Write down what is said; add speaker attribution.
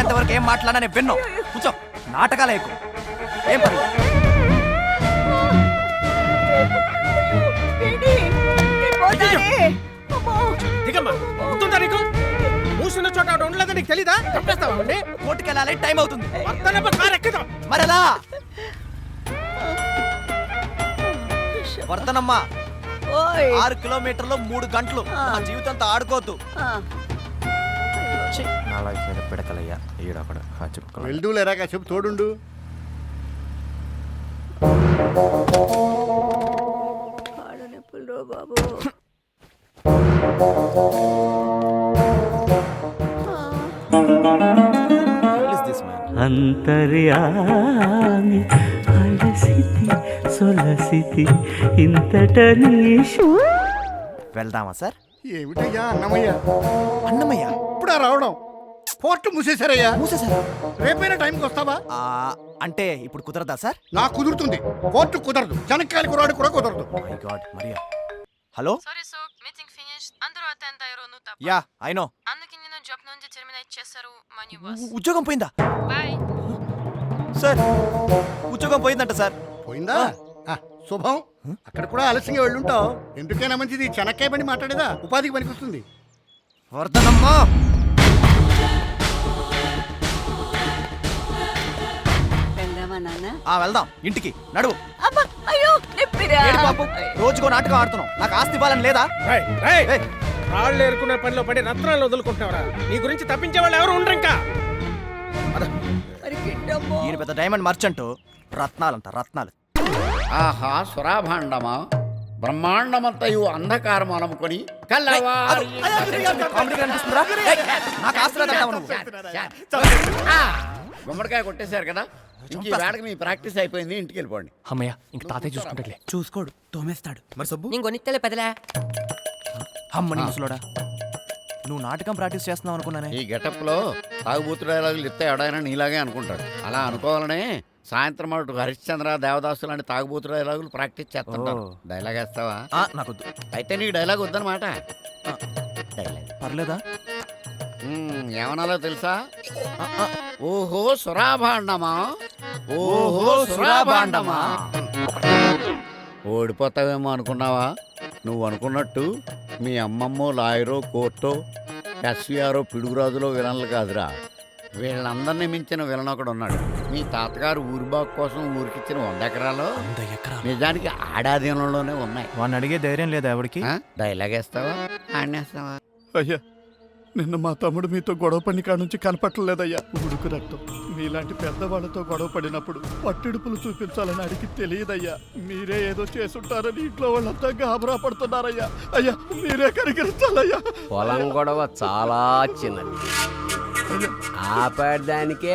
Speaker 1: వచ్చేంత వరకు ఏం మాట్లాడా నేను విన్నావు. కూర్చో, నాటకాలు ఎక్కువ ఏం పర్లేదు.
Speaker 2: మూసిన చోట ఉండలేదా నీకు తెలీదా? చంపేస్తావా?
Speaker 1: కోర్టుకి వెళ్ళాలి, టైం అవుతుంది.
Speaker 2: మరెలా?
Speaker 1: వర్తనమ్మ 6 కిలోమీటర్లు 3 గంటలు. నా జీవితంతో ఆడుకోవద్దు. పిడకలయ్యా ఈడక్కడ
Speaker 3: వెళ్దూ లేరా కాసేపు తోడుండు.
Speaker 4: బాబు
Speaker 5: అంతర్యామి అలసితి సొలసితి ఇంతట నీషు.
Speaker 1: వెళ్దామా సార్?
Speaker 3: ఏమిటయ్యా అన్నమయ్య?
Speaker 1: అన్నమయ్య
Speaker 3: ఇప్పుడా రావడం? కోర్టు మూసేశారయ్యా.
Speaker 1: మూసేశారా?
Speaker 3: రేపైనా టైంకి వస్తావా?
Speaker 1: అంటే ఇప్పుడు కుదరదా సార్?
Speaker 3: నాకు కుదురుతుంది, కోర్టు కుదరదు. జనకాయలు కురాడు కూడా కుదరదు.
Speaker 1: My God, Mariya. Hello.
Speaker 6: Sorry so meeting finish. అందరూ అటెండ్ అయ్యారు. నువ్వు తప్ప.
Speaker 1: Yeah I know.
Speaker 6: అందుకే నేను జాబ్ నుంచి టెర్మినేట్ చేశారు. Money boss.
Speaker 1: ఉద్యోగం పోయిందా?
Speaker 6: బై
Speaker 1: సార్ ఉద్యోగం పోయిందంట సార్.
Speaker 3: పోయిందా? శుభం. అక్కడ కూడా ఆలస్యంగా వెళ్ళుంటావు. ఎందుకైనా మంచిది చెనక్కాయ బండి మాట్లాడేదా, ఉపాధికి పనికొస్తుంది.
Speaker 1: వర్ధనమ్మా,
Speaker 4: వెళ్దామా నాన్న?
Speaker 1: వెళ్దాం ఇంటికి. నడువు.
Speaker 4: అయ్యో నొప్పిరా.
Speaker 1: ఏడు బాబు, రోజుకో నాటకం ఆడుతున్నావు. నాకు ఆస్తి ఇవ్వాలని లేదా?
Speaker 2: రాళ్ళు ఏరుకునే పనిలో పడి రత్నాలు వదులుకుంటున్నావురా? నీ గురించి తప్పించే వాళ్ళు ఎవరు ఉండరు ఇంకా.
Speaker 1: ఈయన పెద్ద డైమండ్ మర్చెంట్. రత్నాలంట రత్నాలు.
Speaker 7: ఆహా సురాభాండమా, బ్రహ్మాండమంతయు అంధకారం అలముకొని కల్లవారి గుమ్మడికాయ కొట్టేశారు కదా. ఇంక ఈ వేడకి మీ ప్రాక్టీస్ అయిపోయింది. ఇంటికి వెళ్ళిపోండి.
Speaker 1: అమ్మయ్య, ఇంక తాతయ్య చూసుకుంటే. చూసుకోడు, తోమేస్తాడు. మరి సబ్బు
Speaker 8: నేను కొనిత్తలే పెదలే.
Speaker 1: అమ్మని ముసలోడా, నువ్వు నాటకం ప్రాక్టీస్ చేస్తున్నావు అనుకున్నానే.
Speaker 7: ఈ గెటప్ లో తాగుబూతు డైలాగులు ఇస్తే ఎవడైనా నీలాగే అనుకుంటాడు. అలా అనుకోవాలనే సాయంత్రం అటు హరిశ్చంద్ర, దేవదాసు లాంటి తాగుబూతు డైలాగులు ప్రాక్టీస్ చేస్తుంటారు. డైలాగ్ వేస్తావా?
Speaker 1: నాకొద్దు.
Speaker 7: అయితే నీ డైలాగ్ వద్దనమాట. డైలాగ్
Speaker 1: పర్లేదా?
Speaker 7: ఏమనాలో తెలుసా? ఓహో సురాభాండమా,
Speaker 1: ఓహో సురాభాండమా.
Speaker 7: ఓడిపోతావేమో అనుకున్నావా? నువ్వు అనుకున్నట్టు మీ అమ్మమ్మో లాయరో కోర్టో ఎస్వీఆరో పిడుగురాజులో విలన్లు కాదురా. వీళ్ళందరినీ మించిన విలన్ ఒకడు ఉన్నాడు. మీ తాతగారు ఊరిబాగు కోసం ఊరికిచ్చిన 100 ఎకరాలు నిజానికి ఆడాధీనంలోనే ఉన్నాయి.
Speaker 1: వాడిని అడిగే ధైర్యం లేదా ఎవరికి?
Speaker 7: డైలాగ్ వేస్తావా, ఆడేస్తావా?
Speaker 3: అయ్యా, నిన్న మా తమ్ముడు మీతో గొడవ పడిన కాడ నుంచి కనపట్టలేదయ్యా. ఉడుకు రక్తం. మీలాంటి పెద్దవాళ్లతో గొడవ పడినప్పుడు పట్టిడుపులు చూపించాలని అడిగి తెలియదయ్యా. మీరే ఏదో చేసుంటారని ఇంట్లో వాళ్ళంతా గాబరా పడుతున్నారయ్యా. అయ్యా మీరే కనికరించాలయ్యా.
Speaker 8: పొలం గొడవ చాలా చిన్నది. ఆపేదానికే